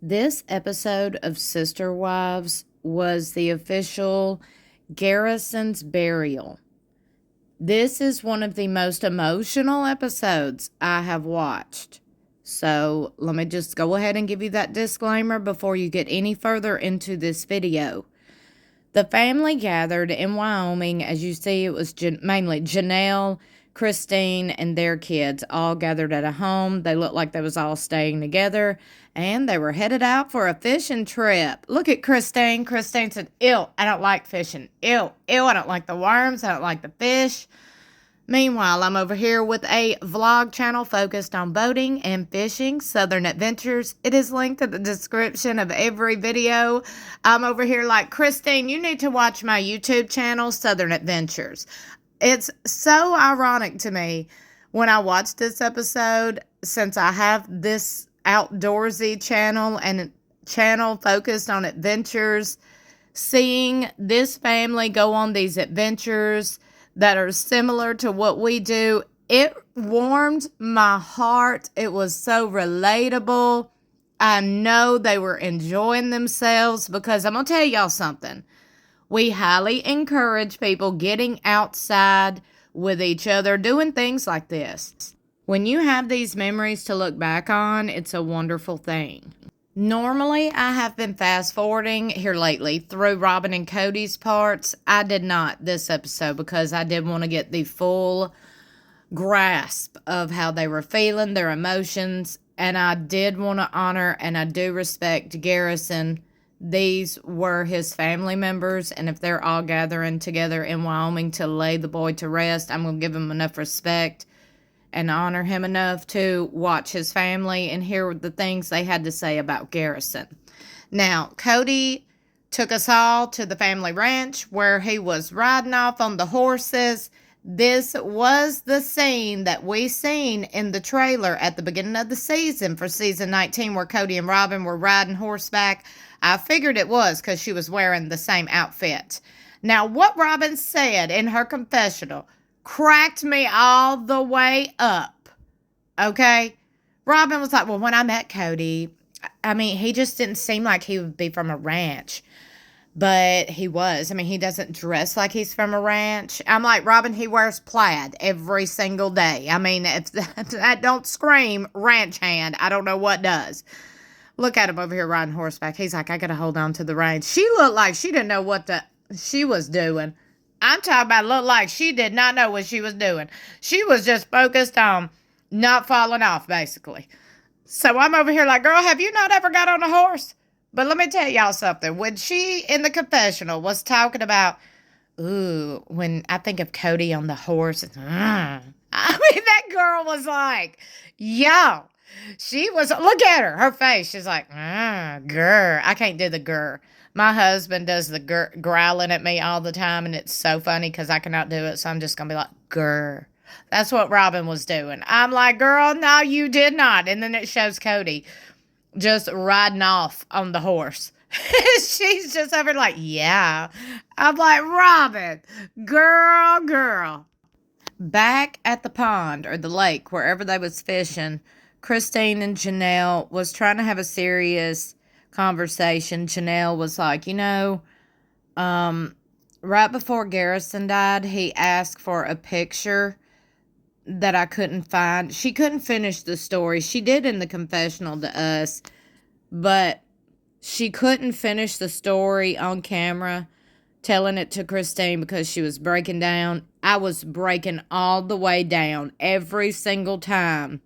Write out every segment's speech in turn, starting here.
This episode of Sister Wives was the official Garrison's burial. This is one of the most emotional episodes I have watched. So let me just go ahead and give you that disclaimer before you get any further into this video. The family gathered in Wyoming. As you see, it was mainly Janelle, Christine, and their kids all gathered at a home. They looked like they was all staying together, and they were headed out for a fishing trip. Look at Christine. Christine said, "Ew, I don't like fishing. Ew, I don't like the worms. I don't like the fish." Meanwhile, I'm over here with a vlog channel focused on boating and fishing, Southern Adventures. It is linked in the description of every video. I'm over here like, Christine, you need to watch my YouTube channel, Southern Adventures. It's so ironic to me when I watch this episode, since I have this outdoorsy channel and channel focused on adventures, seeing this family go on these adventures that are similar to what we do, it warmed my heart. It was so relatable. I know they were enjoying themselves, because I'm going to tell y'all something. We highly encourage people getting outside with each other, doing things like this. When you have these memories to look back on, it's a wonderful thing. Normally, I have been fast forwarding here lately through Robyn and Kody's parts. I did not this episode because I did want to get the full grasp of how they were feeling, their emotions, and I did want to honor and I do respect Garrison. These were his family members, and if they're all gathering together in Wyoming to lay the boy to rest, I'm going to give him enough respect and honor him enough to watch his family and hear the things they had to say about Garrison. Now, Kody took us all to the family ranch where he was riding off on the horses. This was the scene that we seen in the trailer at the beginning of the season for season 19, where Kody and Robyn were riding horseback. I figured it was because she was wearing the same outfit. Now, what Robyn said in her confessional cracked me all the way up, okay? Robyn was like, well, when I met Kody, I mean, he just didn't seem like he would be from a ranch. But he was. I mean, he doesn't dress like he's from a ranch. I'm like, Robyn, he wears plaid every single day. I mean, if that don't scream ranch hand, I don't know what does. Look at him over here riding horseback. He's like, I got to hold on to the reins. She looked like she didn't know what she was doing. I'm talking about looked like she did not know what she was doing. She was just focused on not falling off, basically. So I'm over here like, girl, have you not ever got on a horse? But let me tell y'all something. When she, in the confessional, was talking about, ooh, when I think of Kody on the horse, I mean, that girl was like, yo. She was, look at her face. She's like, grr. I can't do the grr. My husband does the growling at me all the time, and it's so funny because I cannot do it, so I'm just going to be like, grr. That's what Robyn was doing. I'm like, girl, no, you did not. And then it shows Kody just riding off on the horse. She's just over like, yeah. I'm like, Robyn, girl. Back at the pond or the lake, wherever they was fishing, Christine and Janelle was trying to have a serious conversation. Janelle was like, right before Garrison died, he asked for a picture that I couldn't find. She couldn't finish the story. She did in the confessional to us, but she couldn't finish the story on camera, telling it to Christine because she was breaking down. I was breaking all the way down every single time.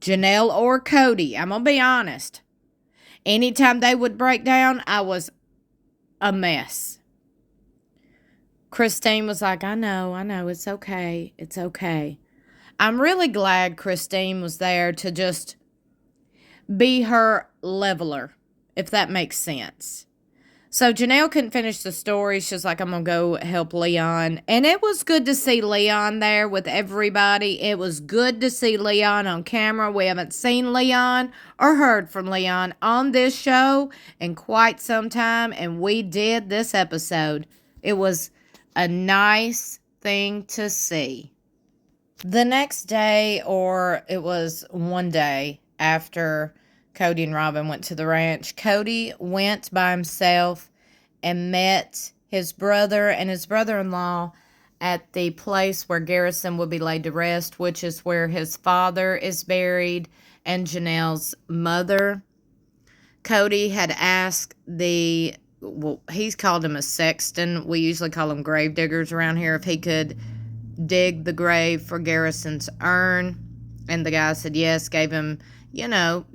Janelle or Kody, I'm going to be honest. Anytime they would break down, I was a mess. Christine was like, I know, it's okay. It's okay. I'm really glad Christine was there to just be her leveler, if that makes sense. So Janelle couldn't finish the story. She's like, I'm going to go help Leon. And it was good to see Leon there with everybody. It was good to see Leon on camera. We haven't seen Leon or heard from Leon on this show in quite some time. And we did this episode. It was a nice thing to see. The next day, or it was one day after Kody and Robyn went to the ranch. Kody went by himself and met his brother and his brother-in-law at the place where Garrison would be laid to rest, which is where his father is buried and Janelle's mother. Kody had asked he's called him a sexton. We usually call them grave diggers around here, if he could dig the grave for Garrison's urn. And the guy said yes, gave him,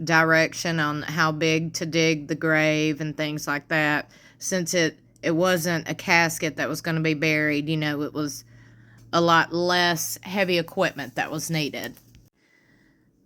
direction on how big to dig the grave and things like that. Since it wasn't a casket that was going to be buried, it was a lot less heavy equipment that was needed.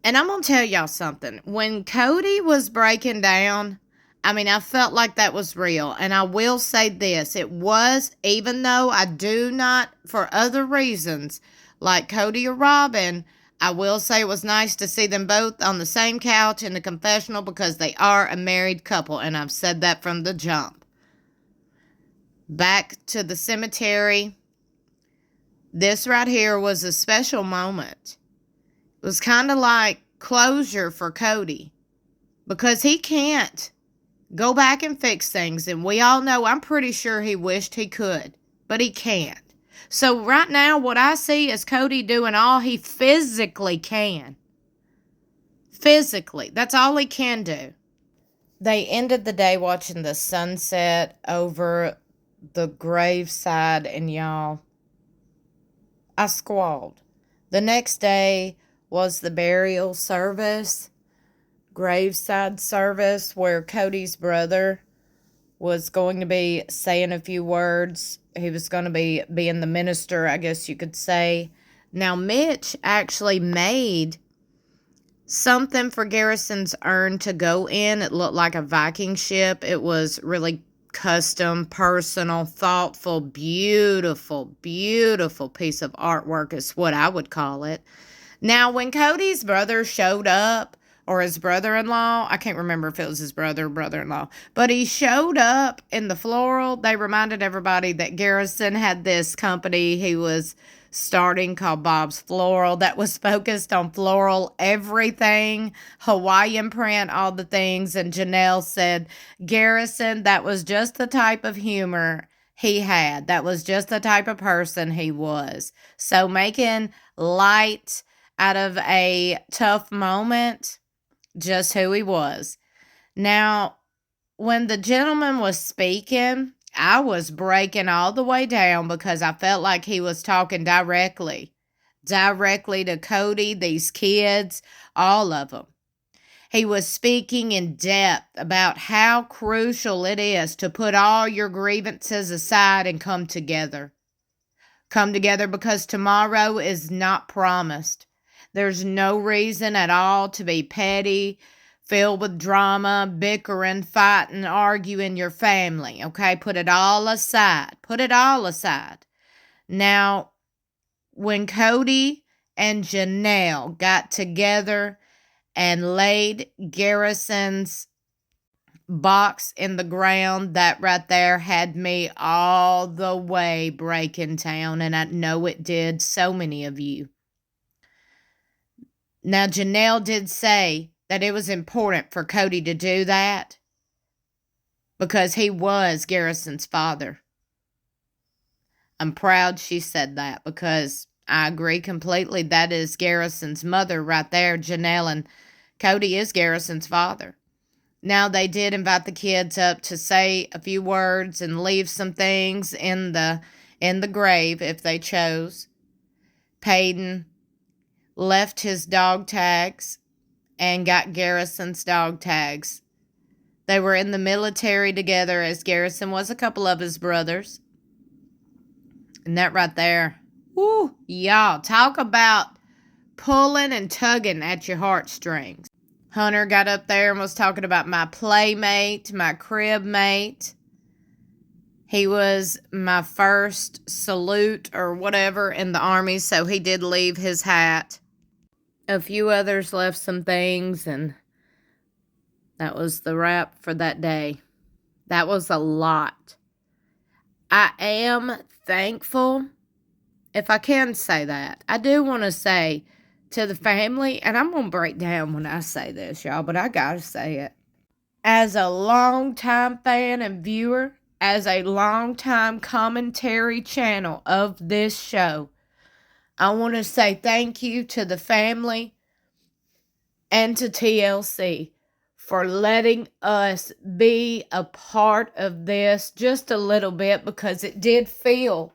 And I'm going to tell y'all something. When Kody was breaking down, I felt like that was real. And I will say this. It was, even though I do not, for other reasons, like Kody or Robyn, I will say it was nice to see them both on the same couch in the confessional because they are a married couple. And I've said that from the jump. Back to the cemetery. This right here was a special moment. It was kind of like closure for Kody because he can't go back and fix things. And we all know, I'm pretty sure he wished he could, but he can't. So right now, what I see is Kody doing all he physically can. Physically. That's all he can do. They ended the day watching the sunset over the graveside, and y'all, I squalled. The next day was the burial service, graveside service, where Kody's brother was going to be saying a few words. He was going to be being the minister, I guess you could say. Now, Mitch actually made something for Garrison's urn to go in. It looked like a Viking ship. It was really custom, personal, thoughtful, beautiful, beautiful piece of artwork is what I would call it. Now, when Kody's brother showed up, or his brother-in-law, I can't remember if it was his brother or brother-in-law, but he showed up in the floral. They reminded everybody that Garrison had this company he was starting called Bob's Floral that was focused on floral everything, Hawaiian print, all the things. And Janelle said, Garrison, that was just the type of humor he had. That was just the type of person he was. So making light out of a tough moment, just who he was. Now, when the gentleman was speaking, I was breaking all the way down because I felt like he was talking directly to Kody, these kids, all of them. He was speaking in depth about how crucial it is to put all your grievances aside and come together. Come together because tomorrow is not promised. There's no reason at all to be petty, filled with drama, bickering, fighting, arguing your family, okay? Put it all aside. Put it all aside. Now, when Kody and Janelle got together and laid Garrison's box in the ground, that right there had me all the way breaking down, and I know it did so many of you. Now, Janelle did say that it was important for Kody to do that because he was Garrison's father. I'm proud she said that because I agree completely. That is Garrison's mother right there. Janelle and Kody is Garrison's father. Now, they did invite the kids up to say a few words and leave some things in the grave if they chose. Peyton left his dog tags and got Garrison's dog tags. They were in the military together, as Garrison was a couple of his brothers. And that right there, whoo, y'all, talk about pulling and tugging at your heartstrings. Hunter got up there and was talking about my playmate, my crib mate. He was my first salute or whatever in the Army, so he did leave his hat. A few others left some things, and that was the wrap for that day. That was a lot. I am thankful, if I can say that. I do want to say to the family, and I'm going to break down when I say this, y'all, but I got to say it. As a longtime fan and viewer, as a longtime commentary channel of this show, I want to say thank you to the family and to TLC for letting us be a part of this just a little bit, because it did feel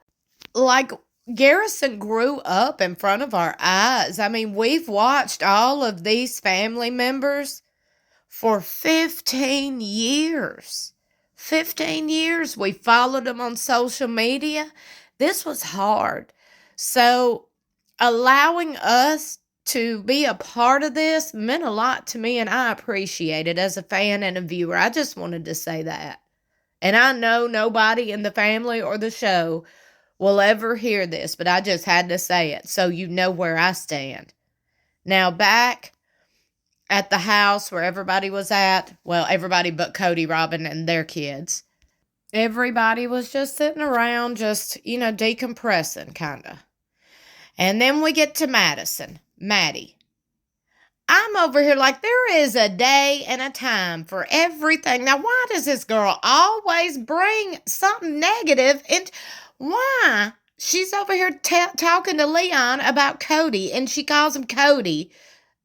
like Garrison grew up in front of our eyes. I mean, we've watched all of these family members for 15 years. 15 years. We followed them on social media. This was hard. So allowing us to be a part of this meant a lot to me, and I appreciate it as a fan and a viewer. I just wanted to say that. And I know nobody in the family or the show will ever hear this, but I just had to say it so you know where I stand. Now, back at the house where everybody was at, well, everybody but Kody, Robyn, and their kids, everybody was just sitting around, just, decompressing, kind of. And then we get to Maddie. I'm over here like there is a day and a time for everything. Now, why does this girl always bring something negative? And why? She's over here talking to Leon about Kody, and she calls him Kody.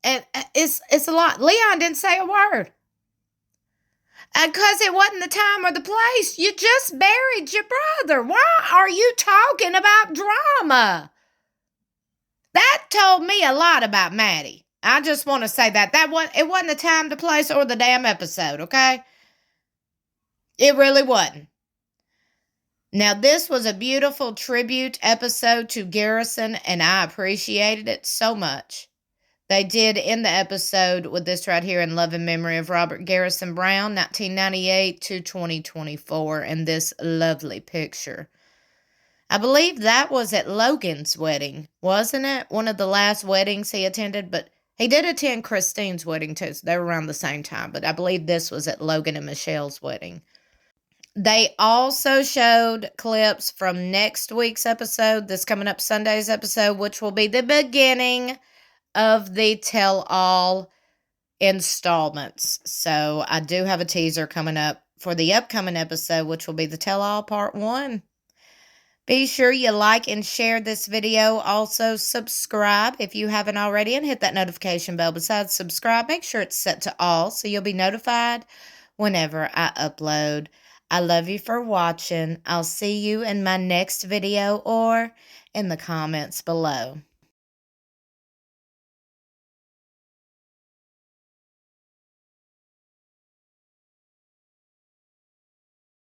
And it's a lot. Leon didn't say a word. Because it wasn't the time or the place. You just buried your brother. Why are you talking about drama? That told me a lot about Maddie. I just want to say that. It wasn't the time, the place, or the damn episode, okay? It really wasn't. Now, this was a beautiful tribute episode to Garrison, and I appreciated it so much. They did end the episode with this right here, in love and memory of Robert Garrison Brown, 1998 to 2024, and this lovely picture. I believe that was at Logan's wedding, wasn't it? One of the last weddings he attended, but he did attend Christine's wedding too, so they were around the same time, but I believe this was at Logan and Michelle's wedding. They also showed clips from next week's episode, this coming up Sunday's episode, which will be the beginning of the tell-all installments. So I do have a teaser coming up for the upcoming episode, which will be the tell-all part 1. Be sure you like and share this video. Also, subscribe if you haven't already, and hit that notification bell. Besides subscribe, make sure it's set to all so you'll be notified whenever I upload. I love you for watching. I'll see you in my next video or in the comments below.